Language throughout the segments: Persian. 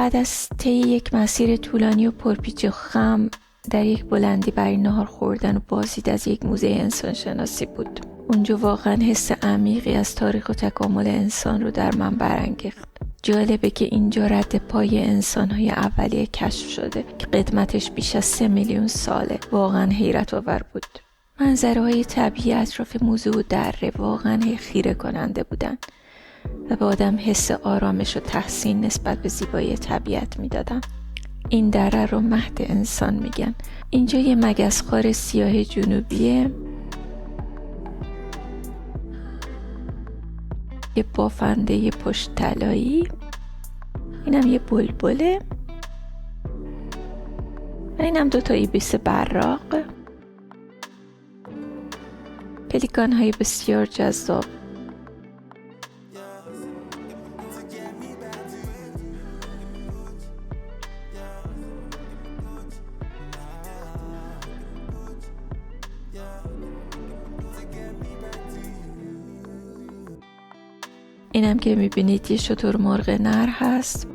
بعد از طی یک مسیر طولانی و پرپیچ و خم در یک بلندی برای نهار خوردن و بازدید از یک موزه انسانشناسی بود. اونجا واقعا حس عمیقی از تاریخ و تکامل انسان رو در من برانگیخت. جالبه که اینجا رد پای انسان‌های اولیه کشف شده که قدمتش بیش از 3 میلیون ساله. واقعا حیرت آور بود. منظره‌های طبیعی اطراف موزه و دره واقعا خیره کننده بودن و به آدم حس آرامش و تحسین نسبت به زیبایی طبیعت میدادن. این دره رو مهد انسان میگن. اینجا یه مگسخوار سیاه جنوبیه، یه بافنده پشت طلایی، اینم یه بلبله و اینم 2 ایبیس براق، پلیکان های بسیار جذاب. اینم که میبینید یه شترمرغ نر هست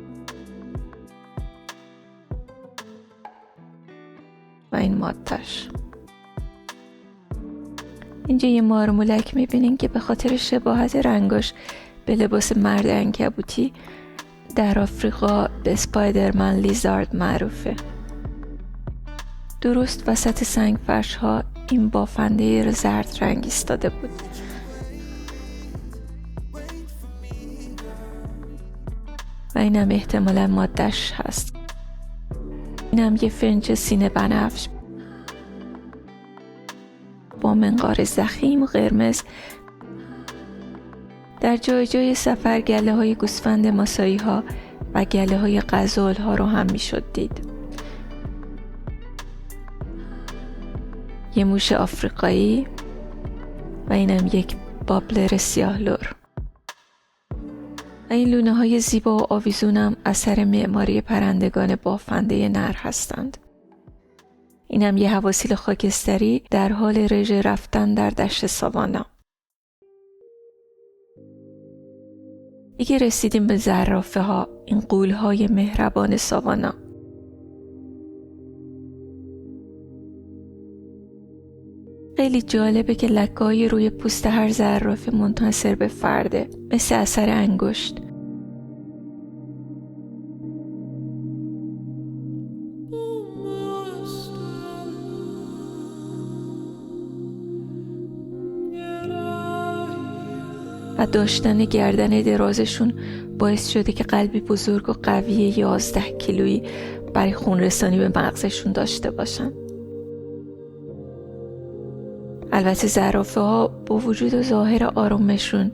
و این ماده‌اش. اینجا یه مارمولک میبینین که به خاطر شباهت رنگاش به لباس مرد عنکبوتی در آفریقا به اسپایدرمن لیزارد معروفه. درست وسط سنگ فرش ها این بافنده زرد رنگ ایستاده بود. و اینم احتمالا ماده‌اش هست. اینم یه فنج سینه بنفش با منقار ضخیم و قرمز. در جای جای سفر گله های گوسفند ماسایی ها و گله های غزال ها رو هم می شد دید. یه موش آفریقایی و اینم یک بابلر سیاه لور. و این لونه های زیبا و آویزون هم اثر معماری پرندگان بافنده نر هستند. اینم یه حواسیل خاکستری در حال رژه رفتن در دشت ساوانا. دیگه رسیدیم به زرافه ها، این غول های مهربان ساوانا. خیلی جالبه که لکه‌های روی پوست هر زرافه منحصر به فرده، مثل اثر انگشت. و داشتن گردن درازشون باعث شده که قلبی بزرگ و قوی 11 کیلویی برای خونرسانی به مغزشون داشته باشن. البته زرافه ها با وجود و ظاهر آرامشون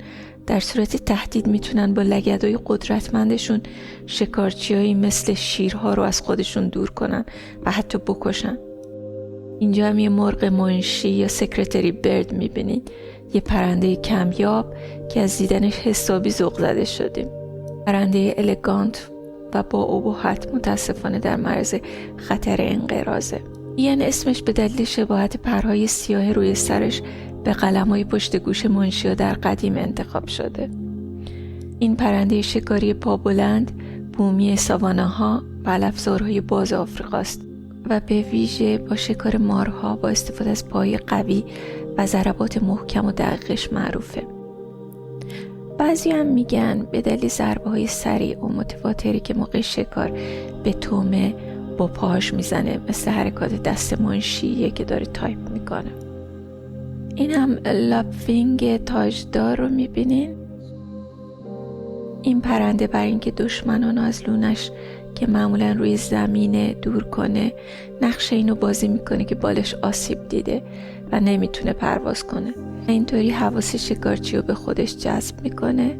در صورت تهدید میتونن با لگدهای قدرتمندشون شکارچیایی مثل شیرها رو از خودشون دور کنن و حتی بکشن. اینجا هم یه مرغ منشی یا سکرتری برد میبینید، یه پرنده کمیاب که از دیدنش حسابی ذوق زده شدیم. پرنده الگانت و با ابهت متاسفانه در معرض خطر انقراضه. یعنی اسمش به دلیل شباهت پرهای سیاه روی سرش به قلم‌های پشت گوش منشیا در قدیم انتخاب شده. این پرنده شکاری پا بلند بومی ساواناها و علفزارهای باز آفریقاست و به ویژه با شکار مارها با استفاده از پای قوی و ضربات محکم و دقیقش معروفه. بعضی هم میگن به دلیل ضربه‌های سریع و متواتری که موقع شکار به تومه با پاهاش میزنه، مثل حرکات دست منشیه که داره تایپ میکنه. این هم لاپوینگ تاجدار رو میبینین. این پرنده برای اینکه دشمنان از لونش که معمولا روی زمینه دور کنه، نقشه اینو بازی میکنه که بالش آسیب دیده و نمیتونه پرواز کنه. اینطوری حواس شکارچی رو به خودش جذب میکنه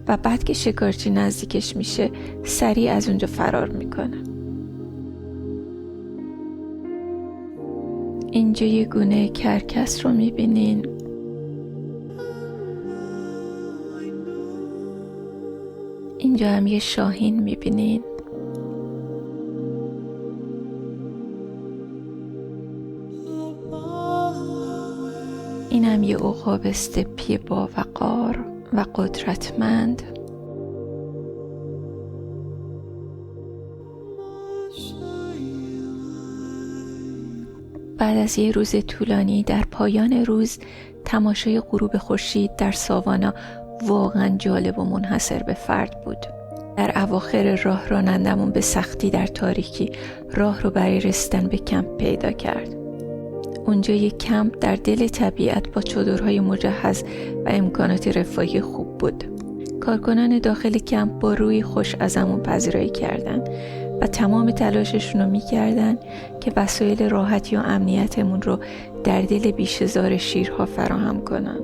و بعد که شکارچی نزدیکش میشه سریع از اونجا فرار میکنه. اینجا یه گونه کرکس رو میبینین. اینجا هم یه شاهین میبینین. این هم یه عقاب استپی با وقار و قدرتمند. بعد از یه روز طولانی در پایان روز تماشای غروب خورشید در ساوانا واقعا جالب و منحصر به فرد بود. در اواخر راه رانندمون به سختی در تاریکی راه رو برای رسیدن به کمپ پیدا کرد. اونجا یک کمپ در دل طبیعت با چادرهای مجهز و امکانات رفاهی خوب بود. کارکنان داخل کمپ با روی خوش ازمون پذیرایی کردند و تمام تلاششون رو می‌کردن که وسایل راحتی و امنیتمون رو در دل بیشه‌زار شیرها فراهم کنن.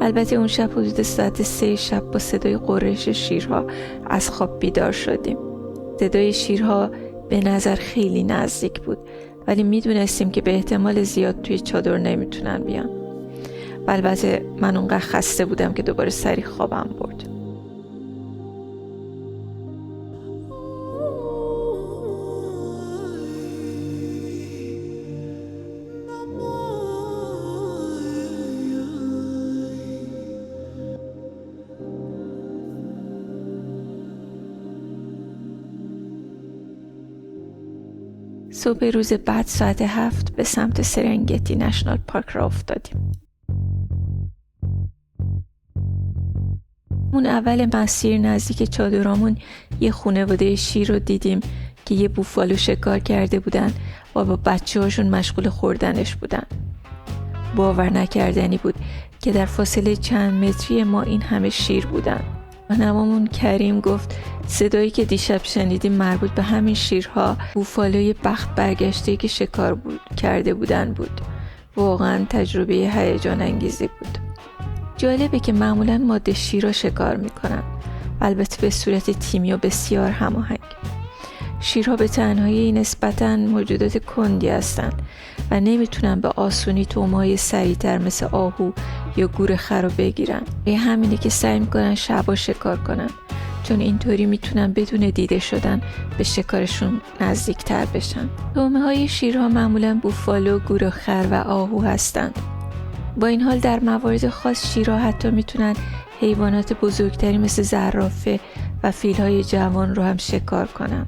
البته اون شب حدود ساعت 3 شب با صدای غرش شیرها از خواب بیدار شدیم. صدای شیرها به نظر خیلی نزدیک بود، ولی میدونستیم که به احتمال زیاد توی چادر نمیتونن بیان. و البته من اونقدر خسته بودم که دوباره سریع خوابم برد. صبح روز بعد ساعت 7 به سمت سرنگتی نشنال پارک را افتادیم. اون اول مسیر نزدیک چادرامون یه خانواده شیر رو دیدیم که یه بوفالو شکار کرده بودن و با بچه هاشون مشغول خوردنش بودن. باور نکردنی بود که در فاصله چند متری ما این همه شیر بودن. راهنمامون کریم گفت صدایی که دیشب شنیدیم مربوط به همین شیرها بوفالوی بخت برگشته که شکار کرده بودن بود. واقعا تجربه هیجان انگیزی بود. جالبه که معمولا ماده شیرها شکار میکنن، البته به صورت تیمی و بسیار هماهنگ. شیرها به تنهایی نسبتاً موجودات کندی هستن و نمیتونن به آسونی طعمه‌های سریعتر مثل آهو یا گورخر رو بگیرن. به همینه که سعی میکنن شبا شکار کنن، چون اینطوری میتونن بدون دیده شدن به شکارشون نزدیکتر بشن. طعمه‌های شیرها معمولاً بوفالو، گورخر و آهو هستن. با این حال در موارد خاص شیرها حتی میتونن حیوانات بزرگتری مثل زرافه و فیل‌های جوان رو هم شکار کنن.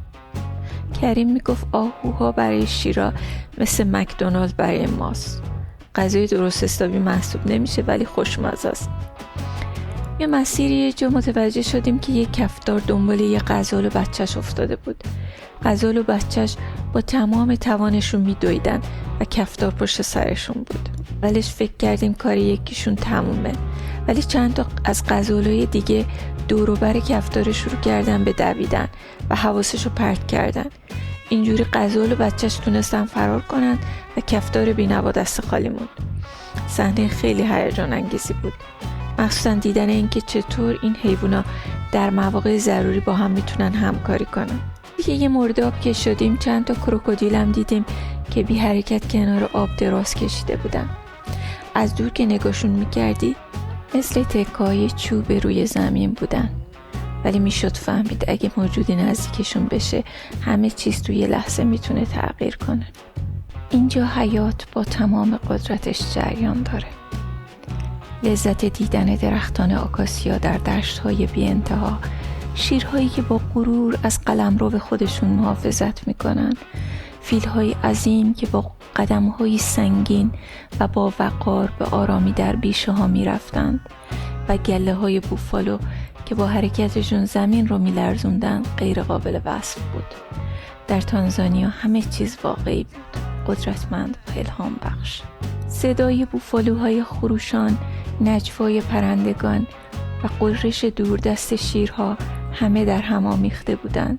کریم میگفت آهوها برای شیرها مثل مکدونالد برای ماست. غذای درست حسابی محسوب نمیشه ولی خوشمزه است. یه مسیری یه جا متوجه شدیم که یه کفتار دنبال یه غزال و بچهش افتاده بود. غزال و بچهش با تمام توانشون میدویدن و کفتار پشت سرشون بود. ولش فکر کردیم کار یکیشون تمومه، ولی چند تا از غزالای دیگه دور و بر کفتار شروع کردن به دویدن و حواسشو پرت کردن. اینجوری غزال و بچهش تونستن فرار کنن و کفتار بی‌نوا دست خالی موند. صحنه خیلی هیجان انگیزی بود، مخصوصا دیدن اینکه چطور این حیوونا در مواقع ضروری با هم میتونن همکاری کنن. یه مورد آب که شدیم چند تا کروکودیل هم دیدیم که بی حرکت کنار آب دراز کشیده بودن. از دور که نگاهشون میکردی مثل تکه‌های چوب روی زمین بودن، ولی میشد فهمید اگه موجودی نزدیکشون بشه همه چیز توی یه لحظه میتونه تغییر کنه. اینجا حیات با تمام قدرتش جریان داره. لذت دیدن درختان آکاسیا در دشت‌های بی انتها، شیرهایی که با غرور از قلمرو خودشون محافظت میکنن، فیل‌های عظیم که با قدم‌های سنگین و با وقار به آرامی در بیشه ها میرفتند و گله‌های بوفالو که با حرکتشون زمین رو میلرزوندن غیر قابل وصف بود. در تانزانیا همه چیز واقعی بود، قدرتمند و الهام بخش. صدای بوفالوهای خروشان، نجوای پرندگان و غرش دوردست شیرها همه در هم آمیخته بودند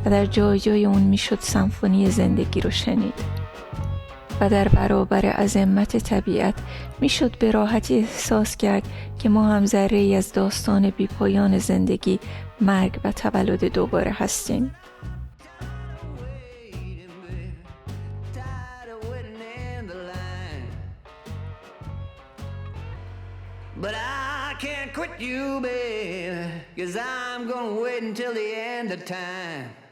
و در جای جای اون میشد سمفونی زندگی رو شنید. و در برابر عظمت طبیعت میشد به راحتی احساس کرد که ما هم ذره‌ای از داستان بی‌پایان زندگی، مرگ و تولد دوباره هستیم. But I can't quit you, baby, 'cause I'm gonna wait until the end of time.